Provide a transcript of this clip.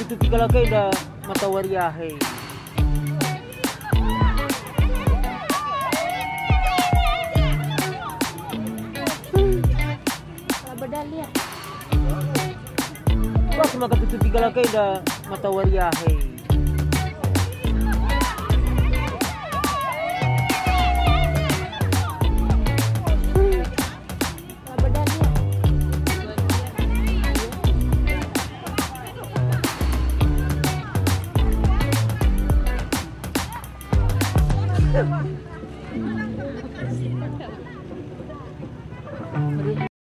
makatutupi ka lagi da matawariyahe. Badali ya. Bak makatutupi ka lagi da matawariyahe.